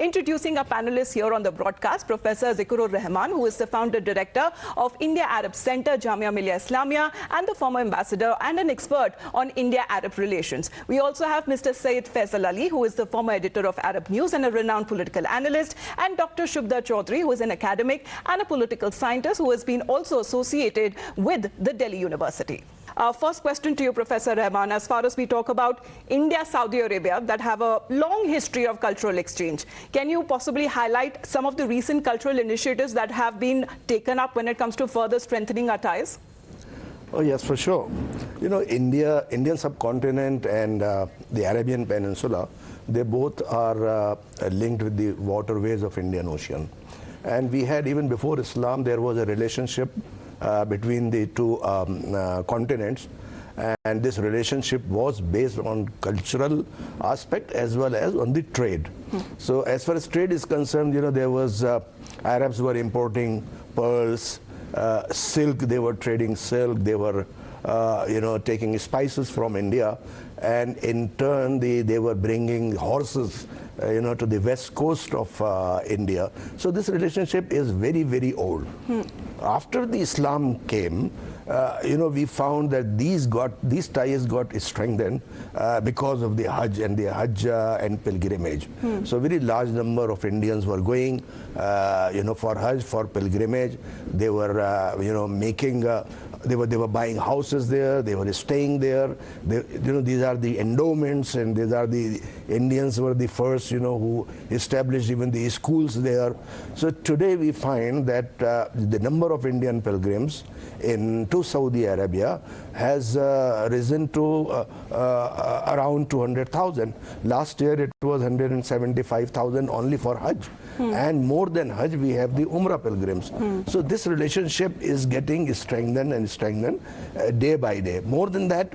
Introducing our panelists here on the broadcast, Professor Zikrur Rahman, who is the founder director of India Arab Center, Jamia Millia Islamia, and the former ambassador and an expert on India-Arab relations. We also have Mr. Syed Faisal Ali, who is the former editor of Arab News and a renowned political analyst, and Dr. Shubhda Chaudhary, who is an academic and a political scientist who has been also associated with the Delhi University. First question to you, Professor Rahman. As far as we talk about India, Saudi Arabia, that have a long history of cultural exchange, can you possibly highlight some of the recent cultural initiatives that have been taken up when it comes to further strengthening our ties? Oh yes, for sure. You know, Indian subcontinent and the Arabian Peninsula, they both are linked with the waterways of Indian Ocean. And we had, even before Islam, there was a relationship between the two continents, and this relationship was based on cultural aspect as well as on the trade. So as far as trade is concerned, you know, there was Arabs were importing pearls, silk, they were trading silk, they were you know, taking spices from India, and in turn they were bringing horses you know, to the west coast of India. So this relationship is very, very old. After the Islam came, you know, we found that these ties got strengthened because of the Hajj and pilgrimage. So a very large number of Indians were going, you know, for Hajj, for pilgrimage. They were, you know, making. They were buying houses there. They were staying there. You know, these are the endowments, and these are the Indians were the first, you know, who established even the schools there. So today we find that the number of Indian pilgrims to Saudi Arabia has risen to around 200,000. Last year it was 175,000 only for Hajj. And more than Hajj, we have the Umrah pilgrims. So this relationship is getting strengthened and strengthened day by day. More than that,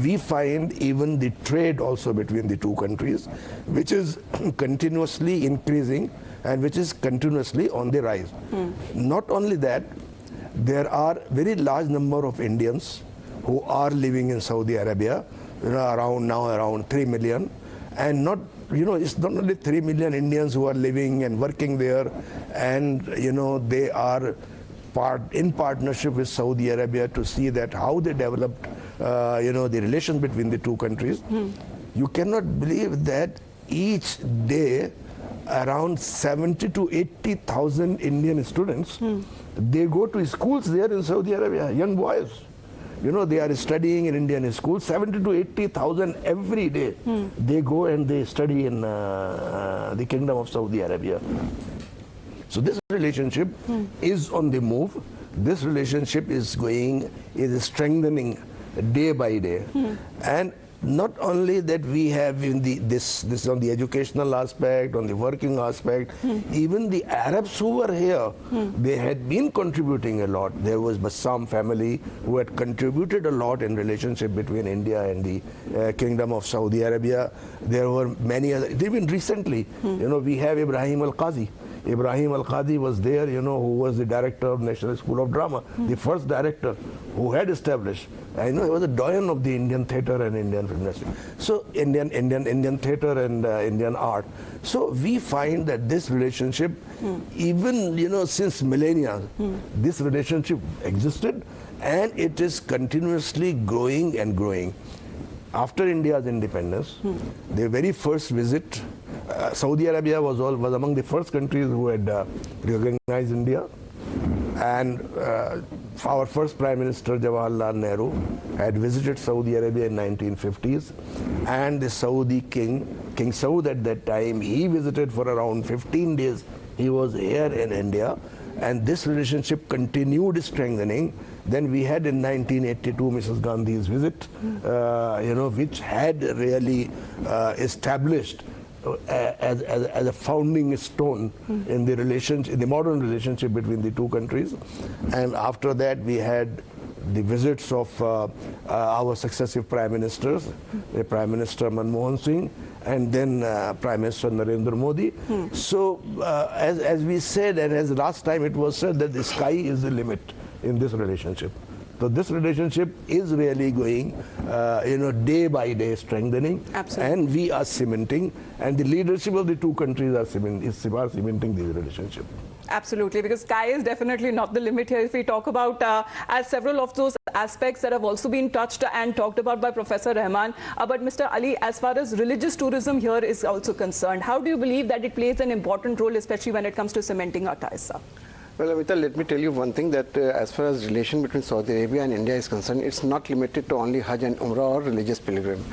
we find even the trade also between the two countries, which is continuously increasing and which is continuously on the rise. Not only that, there are very large number of Indians who are living in Saudi Arabia, you know, around 3 million, and not, you know, it's not only 3 million Indians who are living and working there, and you know, they are in partnership with Saudi Arabia to see that how they developed you know, the relations between the two countries. You cannot believe that each day around 70 to 80,000 Indian students, they go to schools there in Saudi Arabia, young boys. You know, they are studying in Indian schools, 70 to 80,000 every day. They go and they study in the Kingdom of Saudi Arabia. So this relationship is on the move. This relationship is strengthening day by day. And not only that, we have in this on the educational aspect, on the working aspect, even the Arabs who were here, they had been contributing a lot. There was Bassam family who had contributed a lot in relationship between India and the Kingdom of Saudi Arabia. There were many other, even recently, you know, we have Ibrahim Al-Qadhi. Ibrahim Al-Qadhi was there, you know, who was the director of National School of Drama, the first director who had established. I know he was a doyen of the Indian theatre and Indian film industry. So Indian theatre and Indian art. So we find that this relationship, even, you know, since millennia, this relationship existed, and it is continuously growing and growing. After India's independence, the very first visit, Saudi Arabia was among the first countries who had recognized India, and our first Prime Minister Jawaharlal Nehru had visited Saudi Arabia in 1950s, and the Saudi King Saud at that time, he visited for around 15 days. He was here in India, and this relationship continued strengthening. Then we had in 1982 Mrs. Gandhi's visit, you know, which had really established as a founding stone in the relationship, in the modern relationship between the two countries. And after that, we had the visits of our successive prime ministers, the Prime Minister Manmohan Singh, and then Prime Minister Narendra Modi. So as we said, and as last time it was said, that the sky is the limit in this relationship. So this relationship is really going, day by day strengthening. Absolutely. And we are cementing, and the leadership of the two countries are cementing this relationship. Absolutely, because sky is definitely not the limit here. If we talk about, as several of those aspects that have also been touched and talked about by Professor Rahman, but Mr. Ali, as far as religious tourism here is also concerned, how do you believe that it plays an important role, especially when it comes to cementing our ties, sir? Well, Amita, let me tell you one thing, that as far as relation between Saudi Arabia and India is concerned, it's not limited to only Hajj and Umrah or religious pilgrim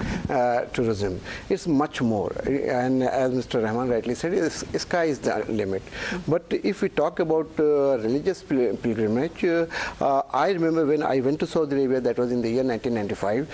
tourism. It's much more. And as Mr. Rahman rightly said, sky is the limit. But if we talk about religious pilgrimage, I remember when I went to Saudi Arabia, that was in the year 1995,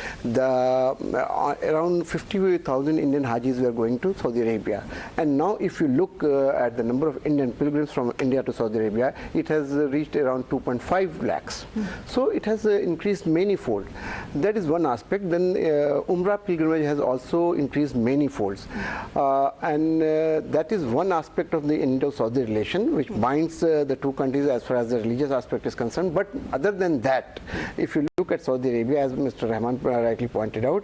around 50,000 Indian Hajis were going to Saudi Arabia. And now if you look at the number of Indian pilgrims from India to Saudi Arabia, it has reached around 2.5 lakhs. So it has increased many-fold. That is one aspect. Then Umrah pilgrimage has also increased many-folds. And that is one aspect of the Indo-Saudi relation, which binds the two countries as far as the religious aspect is concerned. But other than that, if you look at Saudi Arabia, as Mr. Rahman rightly pointed out,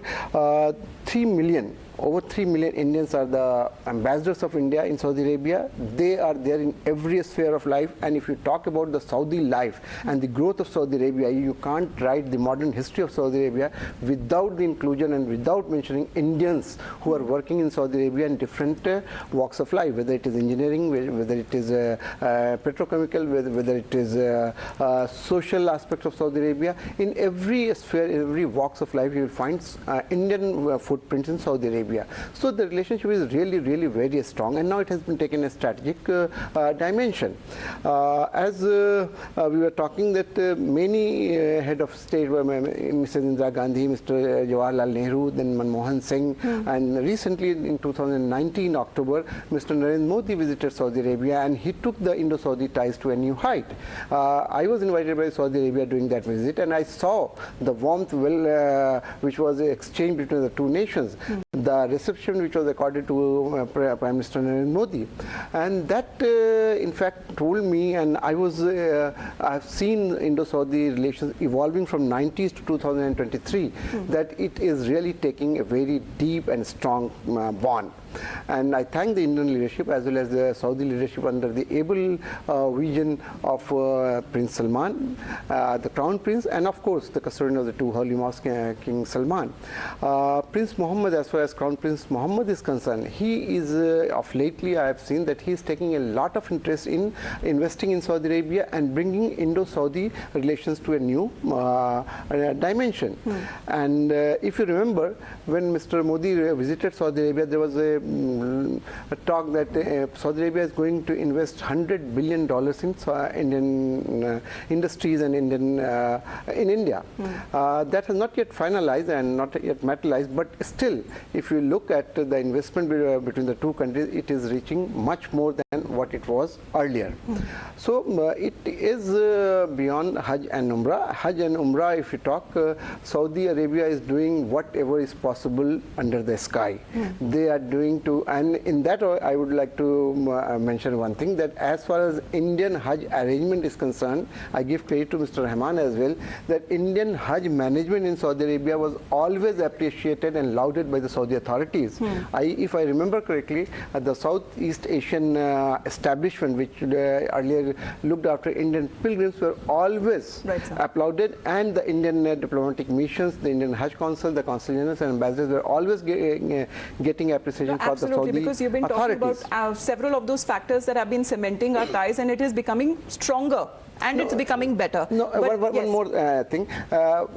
over 3 million Indians are the ambassadors of India in Saudi Arabia. They are there in every sphere of life. And if you talk about the Saudi life and the growth of Saudi Arabia, you can't write the modern history of Saudi Arabia without the inclusion and without mentioning Indians who are working in Saudi Arabia in different walks of life, whether it is engineering, whether it is petrochemical, whether it is social aspects of Saudi Arabia. In every sphere, every walks of life, you will find Indian footprints in Saudi Arabia. So the relationship is really, really very strong, and now it has been taken a strategic dimension. As we were talking that many head of state were Mrs. Indira Gandhi, Mr. Jawaharlal Nehru, then Manmohan Singh, and recently in 2019 October, Mr. Narendra Modi visited Saudi Arabia, and he took the Indo-Saudi ties to a new height. I was invited by Saudi Arabia during that visit, and I saw the warmth which was exchanged between the two nations. The reception which was accorded to Prime Minister Narendra Modi, and that in fact told me, and I've seen Indo-Saudi relations evolving from 90s to 2023, that it is really taking a very deep and strong bond. And I thank the Indian leadership as well as the Saudi leadership under the able vision of Prince Salman, the Crown Prince, and of course the custodian of the two holy mosques, King Salman. Prince Mohammed, as far as Crown Prince Mohammed is concerned, he is of lately I have seen that he is taking a lot of interest in investing in Saudi Arabia and bringing Indo-Saudi relations to a new dimension. And if you remember, when Mr. Modi visited Saudi Arabia, there was a talk that Saudi Arabia is going to invest $100 billion in Indian industries and in India. That has not yet finalized and not yet materialized, but still, if you look at the investment between the two countries, it is reaching much more than what it was earlier. So it is beyond Hajj and Umrah. Hajj and Umrah, if you talk, Saudi Arabia is doing whatever is possible under the sky. They are doing to, and in that I would like to mention one thing, that as far as Indian Hajj arrangement is concerned, I give credit to Mr. Rahman as well, that Indian Hajj management in Saudi Arabia was always appreciated and lauded by the Saudi authorities. If I remember correctly, the Southeast Asian establishment which earlier looked after Indian pilgrims were always applauded, and the Indian diplomatic missions, the Indian Hajj Council, the consul generals and ambassadors were always getting appreciation for the Saudi authorities. Because you've been talking about several of those factors that have been cementing our ties, and it is becoming stronger. And it's becoming better. No, one more thing.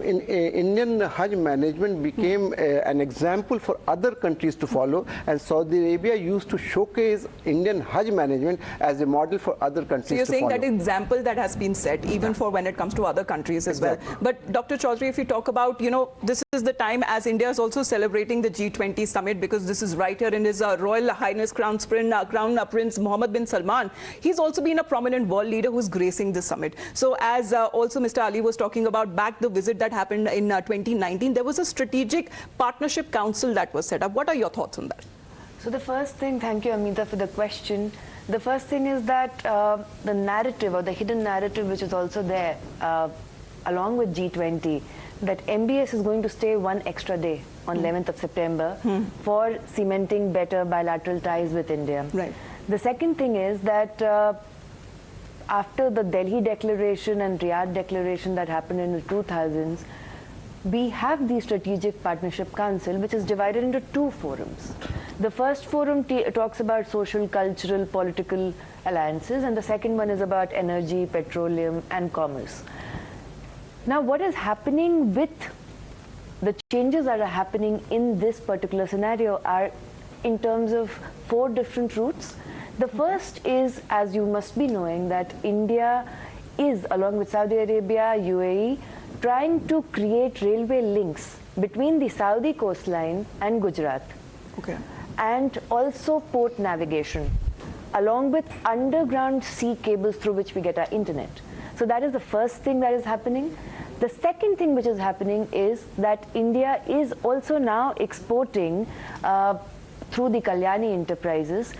Indian Hajj management became an example for other countries to follow, and Saudi Arabia used to showcase Indian Hajj management as a model for other countries to follow. So you're saying that example that has been set even for when it comes to other countries as well. But Dr. Chaudhary, if you talk about, this is the time as India is also celebrating the G20 summit, because this is right here in His Royal Highness Crown Prince Mohammed bin Salman. He's also been a prominent world leader who's gracing this summit. So as also Mr. Ali was talking about back the visit that happened in 2019, there was a strategic partnership council that was set up. What are your thoughts on that? So the first thing, thank you Amita for the question. The first thing is that the narrative or the hidden narrative which is also there, along with G20, that MBS is going to stay one extra day on 11th of September for cementing better bilateral ties with India. Right. The second thing is that after the Delhi Declaration and Riyadh Declaration that happened in the 2000s, we have the Strategic Partnership Council, which is divided into two forums. The first forum talks about social, cultural, political alliances, and the second one is about energy, petroleum, and commerce. Now, what is happening with the changes that are happening in this particular scenario are in terms of 4 different routes. The first is, as you must be knowing, that India is, along with Saudi Arabia, UAE, trying to create railway links between the Saudi coastline and Gujarat. Okay. And also port navigation, along with underground sea cables through which we get our internet. So that is the first thing that is happening. The second thing which is happening is that India is also now exporting through the Kalyani enterprises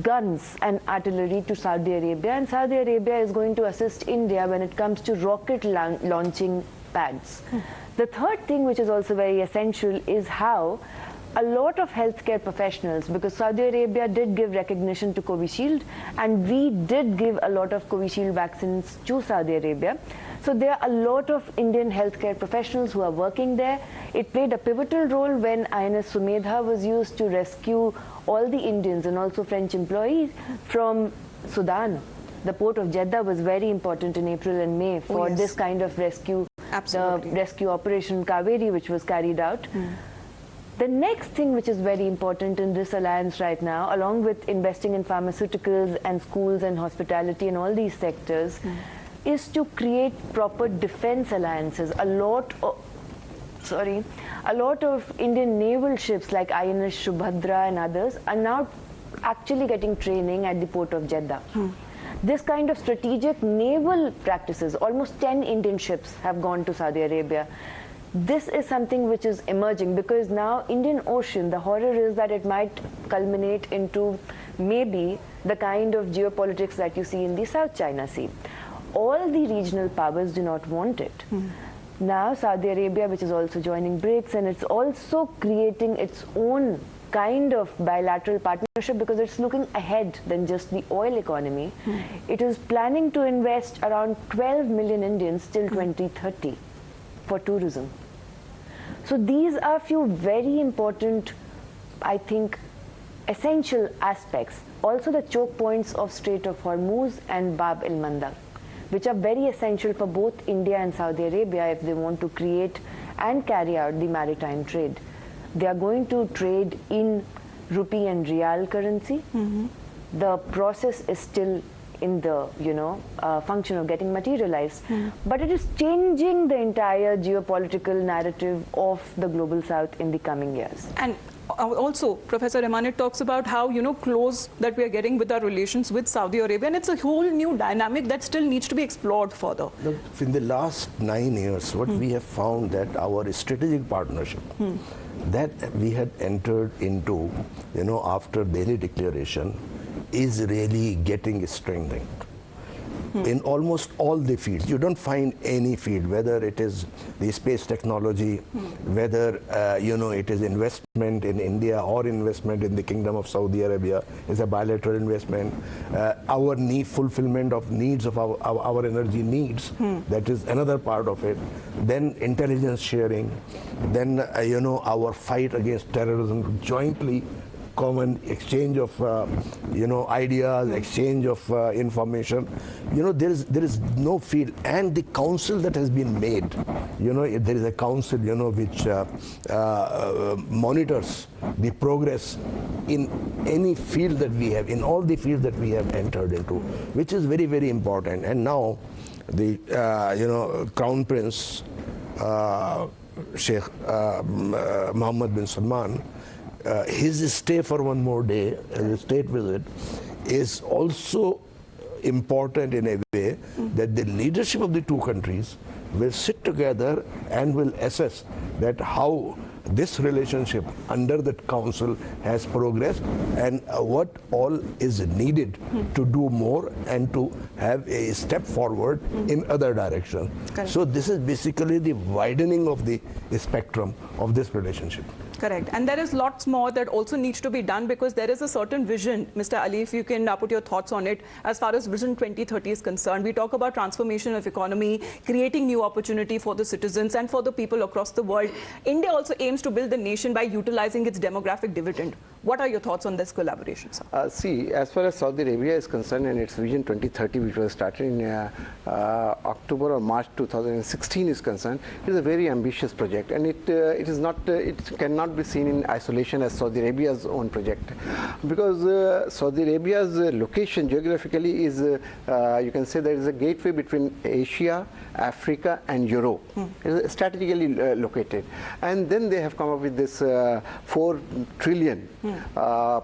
guns and artillery to Saudi Arabia, and Saudi Arabia is going to assist India when it comes to rocket launching pads. The third thing which is also very essential is how a lot of healthcare professionals, because Saudi Arabia did give recognition to Covishield and we did give a lot of Covishield vaccines to Saudi Arabia. So there are a lot of Indian healthcare professionals who are working there. It played a pivotal role when INS Sumedha was used to rescue all the Indians and also French employees from Sudan. The port of Jeddah was very important in April and May for this kind of rescue. Absolutely. The rescue operation Kaveri, which was carried out. The next thing which is very important in this alliance right now, along with investing in pharmaceuticals and schools and hospitality and all these sectors, is to create proper defense alliances. A lot of Indian naval ships like INS Shubhda and others are now actually getting training at the port of Jeddah. This kind of strategic naval practices, almost 10 Indian ships have gone to Saudi Arabia. This is something which is emerging because now Indian Ocean, the horror is that it might culminate into maybe the kind of geopolitics that you see in the South China Sea. All the regional powers do not want it. Now Saudi Arabia, which is also joining BRICS, and it's also creating its own kind of bilateral partnership because it's looking ahead than just the oil economy. It is planning to invest around 12 million Indians till 2030 for tourism. So these are a few very important, I think, essential aspects. Also the choke points of Strait of Hormuz and Bab el-Mandab, which are very essential for both India and Saudi Arabia if they want to create and carry out the maritime trade. They are going to trade in rupee and real currency. The process is still in the function of getting materialized, but it is changing the entire geopolitical narrative of the global south in the coming years. And also, Professor Rahman, it talks about how close that we are getting with our relations with Saudi Arabia, and it's a whole new dynamic that still needs to be explored further. Look, in the last 9 years, what we have found that our strategic partnership that we had entered into, after Delhi Declaration, is really getting strengthened. In almost all the fields. You don't find any field, whether it is the space technology, whether it is investment in India or investment in the Kingdom of Saudi Arabia, is a bilateral investment. Our fulfillment of needs of our energy needs, that is another part of it. Then intelligence sharing, then our fight against terrorism jointly. Common exchange of ideas, exchange of information. There is no field, and the council that has been made. There is a council which monitors the progress in any field that we have, in all the fields that we have entered into, which is very, very important. And now the Crown Prince Sheikh Mohammed bin Salman, his stay for one more day, a state visit, is also important in a way that the leadership of the two countries will sit together and will assess that how this relationship under that council has progressed and what all is needed to do more and to have a step forward in other direction. So this is basically the widening of the spectrum of this relationship. Correct. And there is lots more that also needs to be done because there is a certain vision. Mr. Ali, if you can put your thoughts on it, as far as Vision 2030 is concerned, we talk about transformation of economy, creating new opportunity for the citizens and for the people across the world. India also aims to build the nation by utilizing its demographic dividend. What are your thoughts on this collaboration, sir? See, as far as Saudi Arabia is concerned and its Vision 2030, which was started in October or March 2016 is concerned, it is a very ambitious project, and it cannot be seen in isolation as Saudi Arabia's own project, because Saudi Arabia's location geographically is, you can say, there is a gateway between Asia, Africa, and Europe. It is strategically located, and then they have come up with this 4 trillion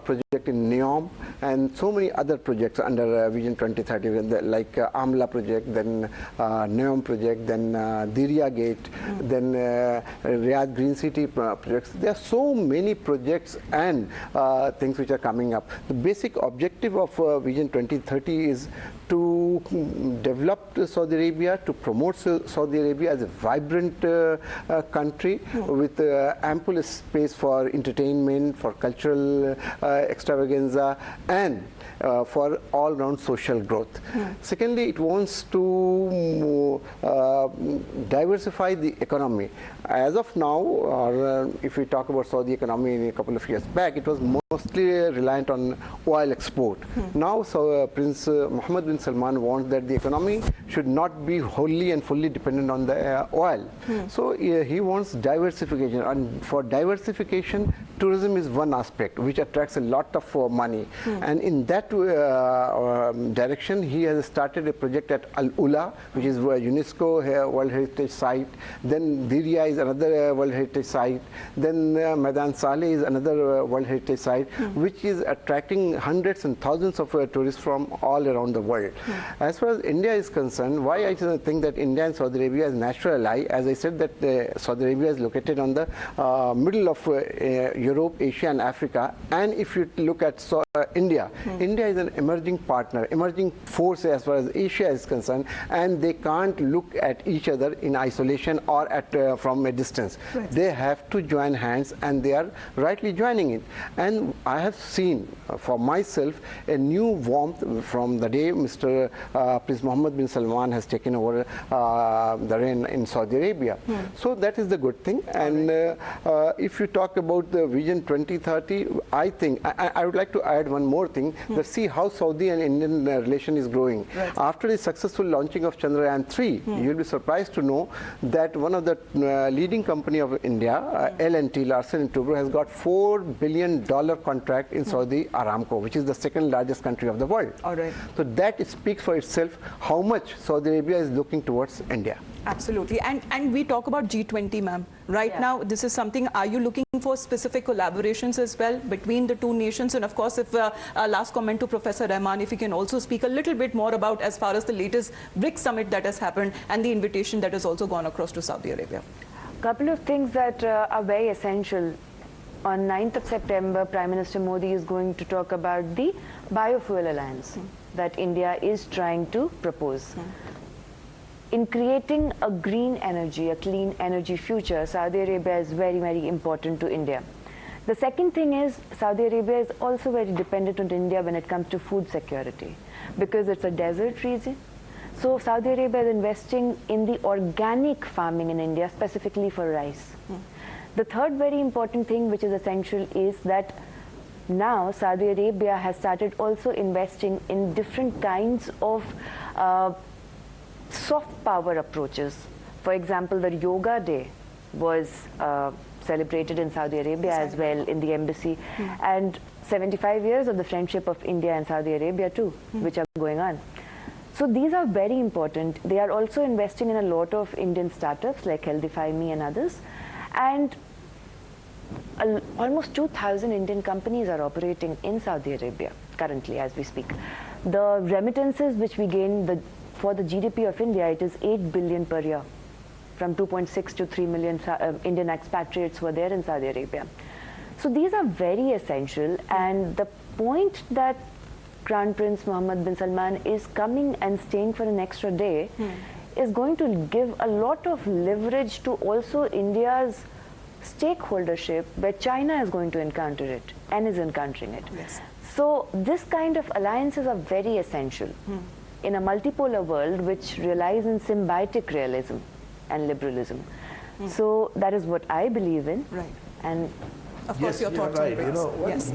project in NEOM and so many other projects under Vision 2030, like Amla project, then NEOM project, then Diriyah Gate, then Riyadh Green City projects. There are so many projects and things which are coming up. The basic objective of Vision 2030 is to develop Saudi Arabia, to promote Saudi Arabia as a vibrant country with ample space for entertainment, for cultural extravaganza, and for all-round social growth. Secondly, it wants to diversify the economy. As of now, or if we talk about Saudi economy in a couple of years back, it was mostly reliant on oil export. Now, Prince Mohammed bin Salman wants that the economy should not be wholly and fully dependent on the oil. So he wants diversification, and for diversification, tourism is one aspect which attracts a lot of money. And in that direction, he has started a project at Al Ula, which is a UNESCO World Heritage Site. Then Diriyah is another World Heritage Site. Then Maidan Saleh is another World Heritage Site, which is attracting hundreds and thousands of tourists from all around the world. As far as India is concerned, why I think that India and Saudi Arabia is natural ally, as I said, that Saudi Arabia is located on the middle of Europe, Asia, and Africa. And if you look at India, India is an emerging partner, emerging force as far as Asia is concerned, and they can't look at each other in isolation or from a distance. They have to join hands, and they are rightly joining it. And I have seen for myself a new warmth from the day Mr. Prince Mohammed bin Salman has taken over the reign in Saudi Arabia. So that is the good thing. And if you talk about the Vision 2030, I think I would like to add one more thing. Let's see how Saudi and Indian relation is growing. After the successful launching of Chandrayaan 3, you'll be surprised to know that one of the leading company of India, L&T, Larsen & Toubro, has got $4 billion contract in Saudi Aramco, which is the second largest country of the world. So that speaks for itself how much Saudi Arabia is looking towards India. Absolutely. And we talk about G20, ma'am. Right now, this is something, are you looking for specific collaborations as well between the two nations? And of course, if last comment to Professor Rahman, if you can also speak a little bit more about as far as the latest BRICS summit that has happened and the invitation that has also gone across to Saudi Arabia. A couple of things that are very essential. On 9th of September, Prime Minister Modi is going to talk about the biofuel alliance that India is trying to propose. In creating a green energy, a clean energy future, Saudi Arabia is very, very important to India. The second thing is Saudi Arabia is also very dependent on India when it comes to food security, because it's a desert region. So Saudi Arabia is investing in the organic farming in India, specifically for rice. The third very important thing which is essential is that now Saudi Arabia has started also investing in different kinds of soft power approaches. For example, the Yoga Day was celebrated in Saudi Arabia as well in the embassy, and 75 years of the friendship of India and Saudi Arabia too, which are going on. So these are very important. They are also investing in a lot of Indian startups like Healthify Me and others, and almost 2,000 Indian companies are operating in Saudi Arabia currently as we speak. The remittances which we gain for the GDP of India, it is 8 billion per year. from 2.6 to 3 million Indian expatriates were there in Saudi Arabia. So these are very essential, and the point that Crown Prince Mohammed bin Salman is coming and staying for an extra day is going to give a lot of leverage to also India's stakeholdership, where China is going to encounter it and is encountering it. Yes. So this kind of alliances are very essential in a multipolar world which relies on symbiotic realism and liberalism. So that is what I believe in. Right. And of course, your thoughts right. on this.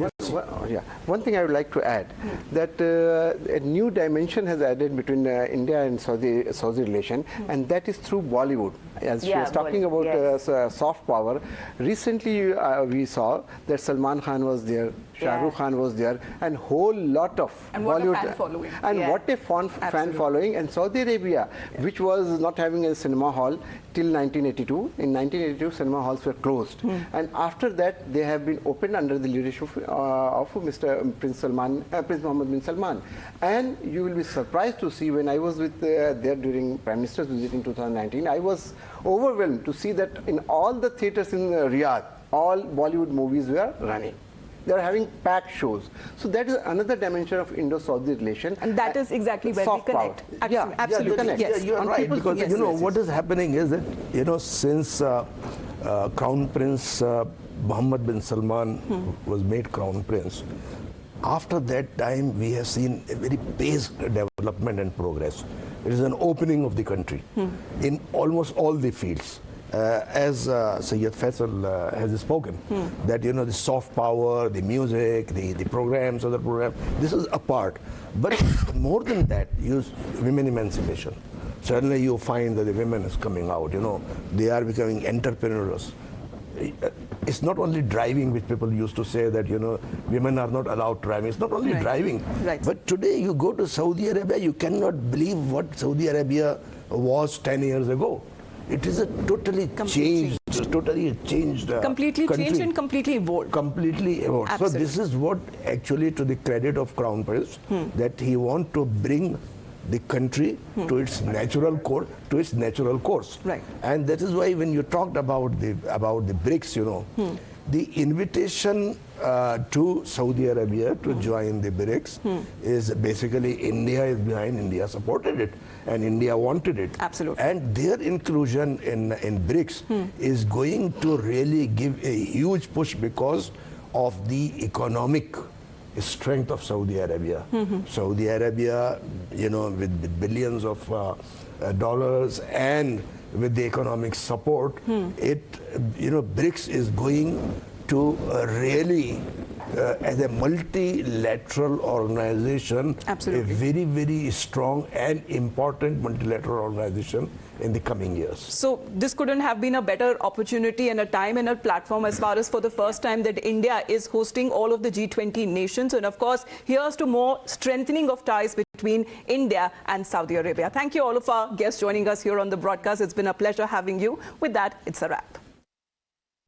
Yeah. One thing I would like to add, that a new dimension has added between India and Saudi relation, and that is through Bollywood. As she was talking about soft power, recently we saw that Salman Khan was there, Shah Rukh Khan was there, and whole lot of and Bollywood. What a fan following. And what a fan following. And Saudi Arabia, which was not having a cinema hall till 1982. In 1982, cinema halls were closed. And after that, they have been opened under the leadership of Mr. Prince Mohammed bin Salman. And you will be surprised to see, when I was with there during Prime Minister's visit in 2019, I was overwhelmed to see that in all the theatres in Riyadh, all Bollywood movies were running. They are having packed shows. So that is another dimension of Indo-Saudi relation. And that is exactly where we connect. Absolutely. Connect. Yes. You are right, because what is happening is that since Crown Prince Mohammed bin Salman was made Crown Prince, after that time we have seen a very paced development and progress. It is an opening of the country in almost all the fields. As Syed Faisal has spoken, that the soft power, the music, the programs, other programs, this is a part. But more than that, women emancipation. Suddenly you find that the women is coming out, they are becoming entrepreneurs. It's not only driving, which people used to say that women are not allowed driving. It's not only driving, but today you go to Saudi Arabia, you cannot believe what Saudi Arabia was 10 years ago. It is a totally changed country. Changed and completely evolved. Completely evolved. So this is what actually, to the credit of Crown Prince, that he want to bring the country to its natural course. Right. And that is why when you talked about the BRICS, the invitation to Saudi Arabia to join the BRICS is basically India is behind, India supported it, and India wanted it. Absolutely. And their inclusion in BRICS is going to really give a huge push because of the economic strength of Saudi Arabia. Saudi Arabia, with billions of dollars and with the economic support, BRICS is going to really, as a multilateral organization, Absolutely. a very, very strong and important multilateral organization in the coming years. So this couldn't have been a better opportunity and a time and a platform, as far as for the first time that India is hosting all of the G20 nations. And of course, here's to more strengthening of ties between India and Saudi Arabia. Thank you all of our guests joining us here on the broadcast. It's been a pleasure having you. With that, it's a wrap.